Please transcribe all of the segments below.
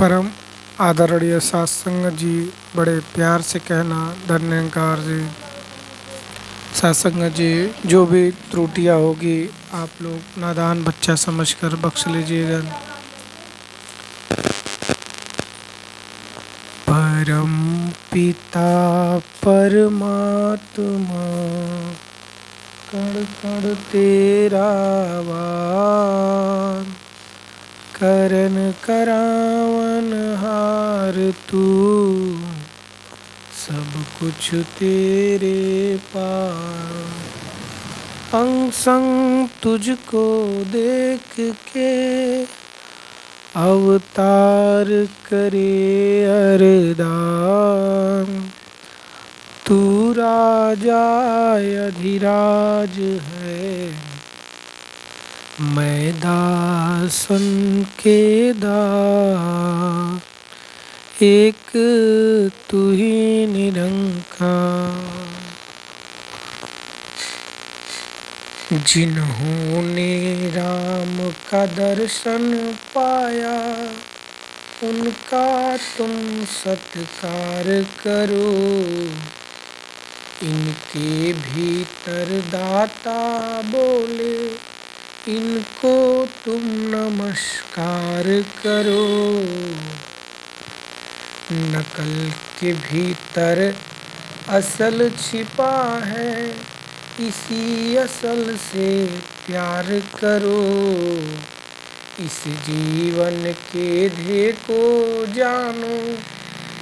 परम आदरणीय सत्संग जी, बड़े प्यार से कहना धन्यकार जी। सत्संग जी, जो भी त्रुटियां होगी आप लोग नादान बच्चा समझकर बख्श लीजिएगा। परम पिता परमात्मा कण कण तेरा वार, करन करावन हार तू, सब कुछ तेरे पार। अंग संग तुझको देख के अवतार करे अरदान, तू राजा अधिराज है, मैं दासन के दास, एक तू ही निरंकार। जिन्होंने राम का दर्शन पाया, उनका तुम सत्कार करो, इनके भीतर दाता बोले, इनको तुम नमस्कार करो। नकल के भीतर असल छिपा है, इसी असल से प्यार करो, इस जीवन के ध्येय को जानो,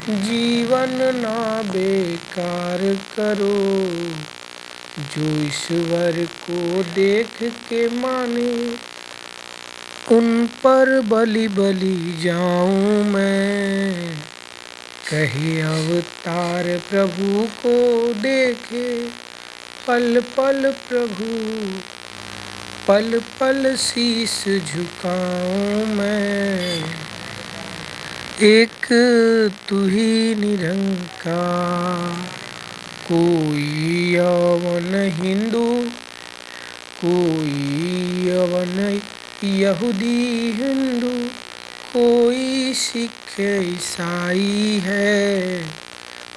जीवन ना बेकार करो। जो ईश्वर को देख के माने, उन पर बलि बलि जाऊं मैं, कहे अवतार प्रभु को देखे, पल पल प्रभु पल पल शीश झुकाऊं मैं, एक तू ही निरंकार। कोई यवन हिंदू, कोई यवन यहूदी हिंदू, कोई सिख ईसाई है,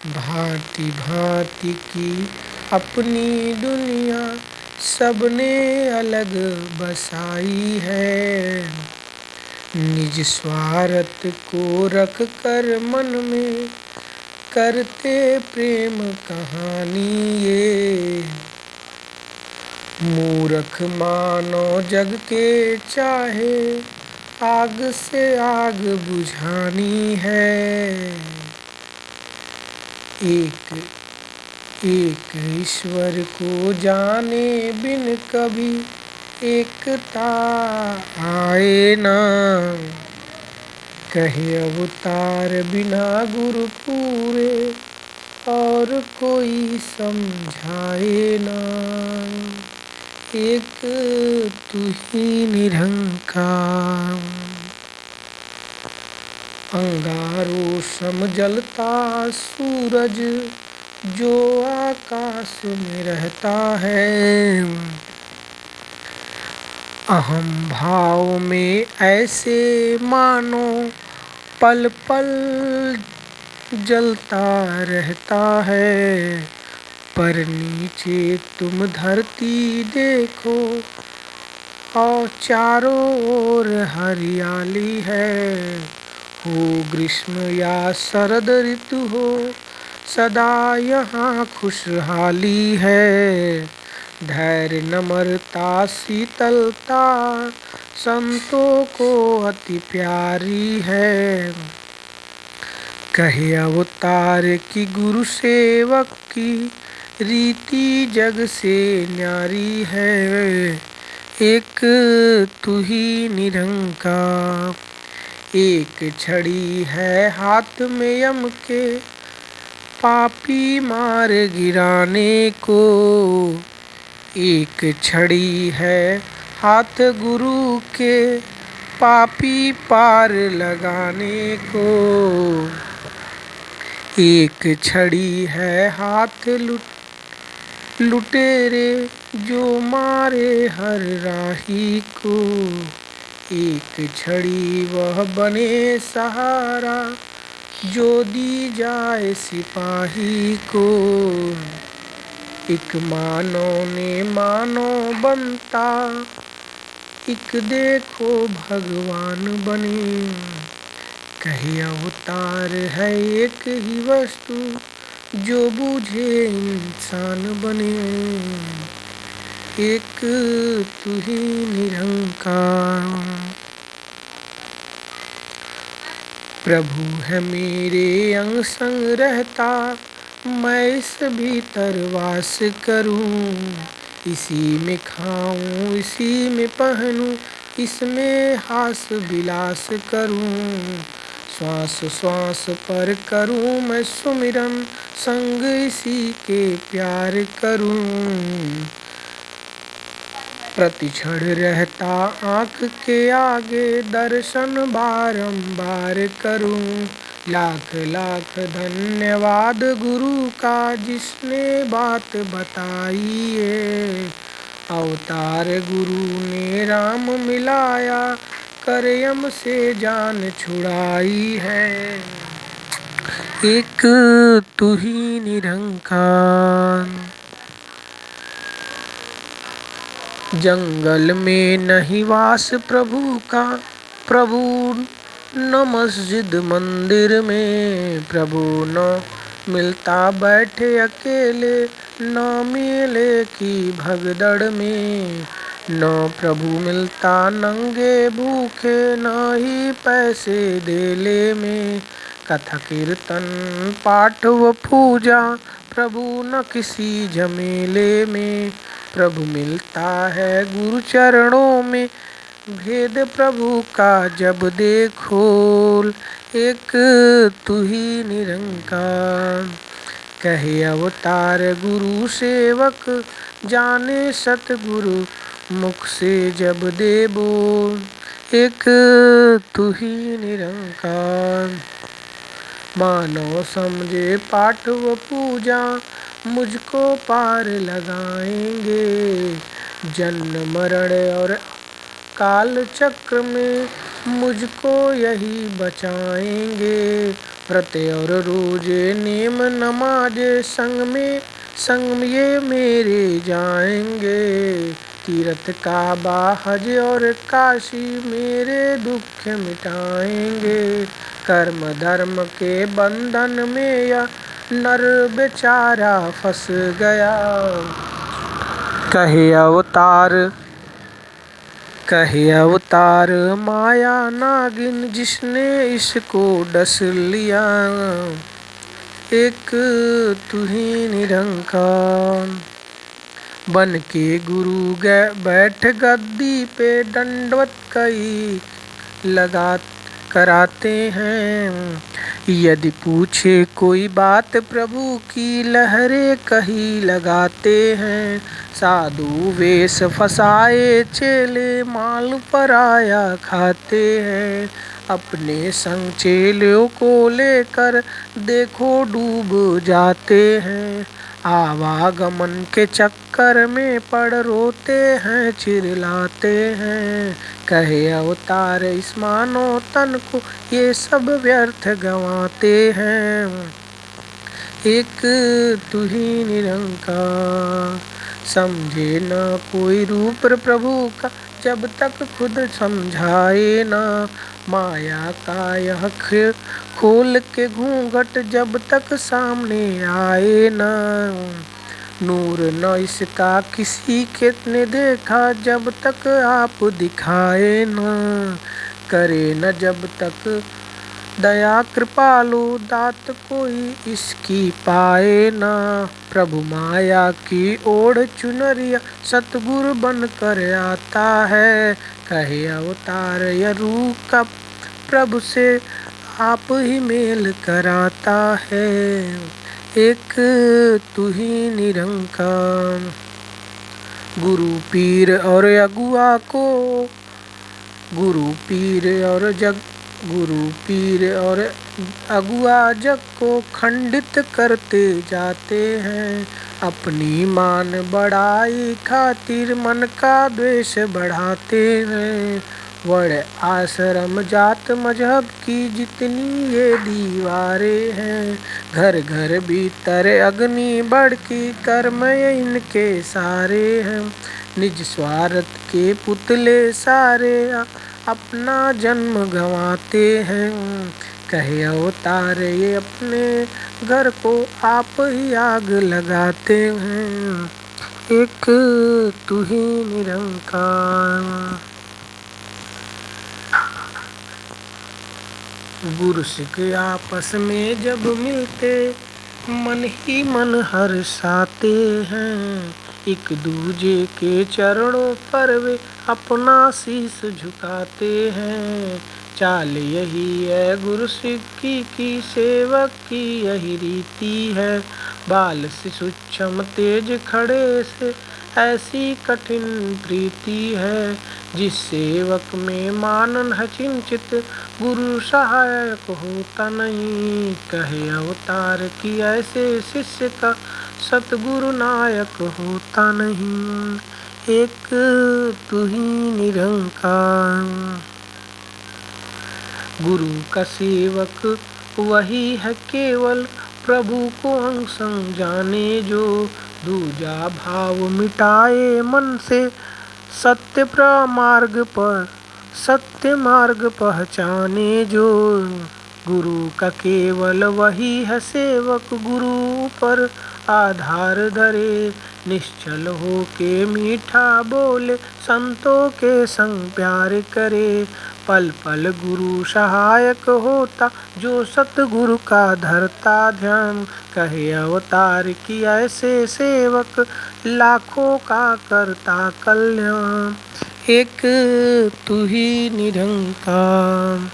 भांति भांति की अपनी दुनिया सबने अलग बसाई है। निज स्वार्थ को रख कर मन में करते प्रेम कहानी ये, मूर्ख मानो जग के चाहे, आग से आग बुझानी है। एक ईश्वर को जाने बिन कभी एकता आए ना, कहे अवतार बिना गुरु पूरे, और कोई समझाए ना, एक तू ही निरंकार। अंगारों सम जलता सूरज, जो आकाश में रहता है, अहम भाव में ऐसे मानो, पल पल जलता रहता है। पर नीचे तुम धरती देखो, और चारों ओर हरियाली है, हो ग्रीष्म या शरद ऋतु हो, सदा यहाँ खुशहाली है। धैर्य नम्रता शीतलता संतों को अति प्यारी है, कहे अवतार की गुरु सेवक की रीति जग से न्यारी है, एक तू ही निरंकार। एक छड़ी है हाथ में यम के, पापी मार गिराने को, एक छड़ी है हाथ गुरु के, पापी पार लगाने को, एक छड़ी है हाथ लुटेरे, जो मारे हर राही को, एक छड़ी वह बने सहारा, जो दी जाए सिपाही को। एक मानो ने मानो बनता, एक देखो भगवान बने। कहे अवतार है एक ही वस्तु, जो बूझे इंसान बने। एक तू ही निरंकार, प्रभु है मेरे अंग संग रहता। मैं इस भीतर वास करूं, इसी में खाऊं इसी में पहनूं, इसमें हास विलास करूं। श्वास श्वास पर करूं मैं सुमिरन, संग इसी के प्यार करूं। प्रतिक्षण रहता आँख के आगे, दर्शन बारंबार करूं। लाख लाख धन्यवाद गुरु का, जिसने बात बताई है। अवतार गुरु ने राम मिलाया, कर यम से जान छुड़ाई है। एक तू ही निरंकार, जंगल में नहीं वास प्रभु का। प्रभु न मस्जिद मंदिर में, प्रभु न मिलता बैठे अकेले, न मेले की भगदड़ में। न प्रभु मिलता नंगे भूखे, न ही पैसे देले में। कथा कीर्तन पाठ व पूजा, प्रभु न किसी झमेले में। प्रभु मिलता है गुरु चरणों में, भेद प्रभु का जब देखो। एक तू ही निरंकार, कहे अवतार गुरु सेवक, जाने सतगुरु मुख से जब दे बोल। एक तू ही निरंकार, मानो समझे पाठ व पूजा, मुझको पार लगाएंगे। जन्म मरण और काल चक्र में, मुझको यही बचाएंगे। व्रत और रोजे नेम नमाजे, संग में ये मेरे जाएंगे। तीर्थ काबा हज और काशी, मेरे दुख मिटाएंगे। कर्म धर्म के बंधन में या नर बेचारा फंस गया। कहे अवतार माया नागिन, जिसने इसको डस लिया। एक तू ही निरंकार, बन के गुरु बैठ गद्दी पे, दंडवत कई लगा कराते हैं। यदि पूछे कोई बात प्रभु की, लहरें कही लगाते हैं। साधु वेश फसाए चेले, माल पराया खाते हैं। अपने संग चेलों को लेकर देखो डूब जाते हैं। आवागमन के चक्कर में पड़ रोते हैं चिल्लाते हैं। कहे अवतार इस मानो तन को, ये सब व्यर्थ गंवाते हैं। एक तू ही निरंकार, समझे न कोई रूप प्रभु का, जब तक खुद समझाए ना। माया का यह खोल के घूंघट, जब तक सामने आए ना। नूर न इसका किसी के ने देखा, जब तक आप दिखाए न। करे न जब तक दया कृपालु, दात कोई इसकी पाए ना। प्रभु माया की ओढ़ चुनरिया, सतगुरु बन कर आता है। कहे अवतार यह रूह का, प्रभु से आप ही मेल कराता है। एक तू ही निरंकार, गुरु पीर और अगुआ को, गुरु पीर और अगुआ जग को खंडित करते जाते हैं। अपनी मान बढ़ाई खातिर मन का द्वेष बढ़ाते हैं। वर्ण आश्रम जात मजहब की जितनी ये दीवारें हैं, घर घर भीतर अग्नि बढ़ की कर्म ये इनके सारे हैं। निज स्वार्थ के पुतले सारे अपना जन्म गंवाते हैं, कहे अवतार ये अपने घर को आप ही आग लगाते हैं। एक तू ही निरंकार। गुरु सिख आपस में जब मिलते मन ही मन हर्षाते हैं, एक दूजे के चरणों पर वे अपना शीश झुकाते हैं। चाल यही है गुरु सिख की सेवक की यही रीति है, बाल से सूक्ष्म तेज खड़े से ऐसी कठिन प्रीति है। जिस सेवक में मानन है चिंचित गुरु सहायक होता नहीं, कहे अवतार की ऐसे शिष्य का सतगुरु नायक होता नहीं। एक तू ही निरंकार। गुरु का सेवक वही है केवल प्रभु को अंग संग जाने, जो दूजा भाव मिटाए मन से सत्य मार्ग पहचाने। जो गुरु का केवल वही है सेवक गुरु पर आधार धरे, निश्चल हो के मीठा बोले संतों के संग प्यार करे। पल पल गुरु सहायक होता जो सतगुरु का धरता ध्यान, कहे अवतार की ऐसे सेवक लाखों का करता कल्याण। एक तू ही निरंकार।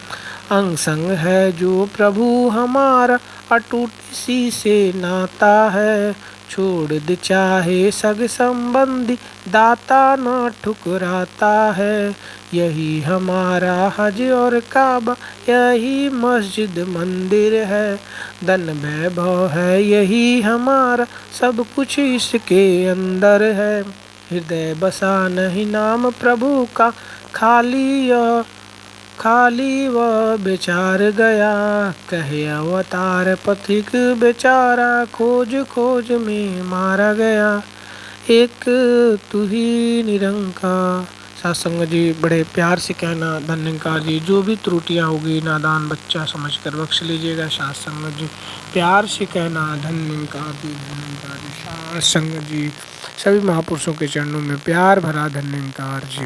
अंग संग है जो प्रभु हमारा अटूट सी से नाता है, छोड़ दे चाहे सग संबंधी दाता ना ठुकराता है। यही हमारा हज और काबा यही मस्जिद मंदिर है, धन वैभव है यही हमारा सब कुछ इसके अंदर है। हृदय बसा नहीं नाम प्रभु का खाली वह बेचार गया, कहे अवतार पथिक बेचारा खोज में मारा गया। एक तू ही निरंकार। सत्संग जी बड़े प्यार से कहना धन्यकार जी, जो भी त्रुटियां होगी नादान बच्चा समझकर बख्श लीजिएगा। सत्संग जी प्यार से कहना धन्यकार जी। सत्संग जी सभी महापुरुषों के चरणों में प्यार भरा धन्यकार जी।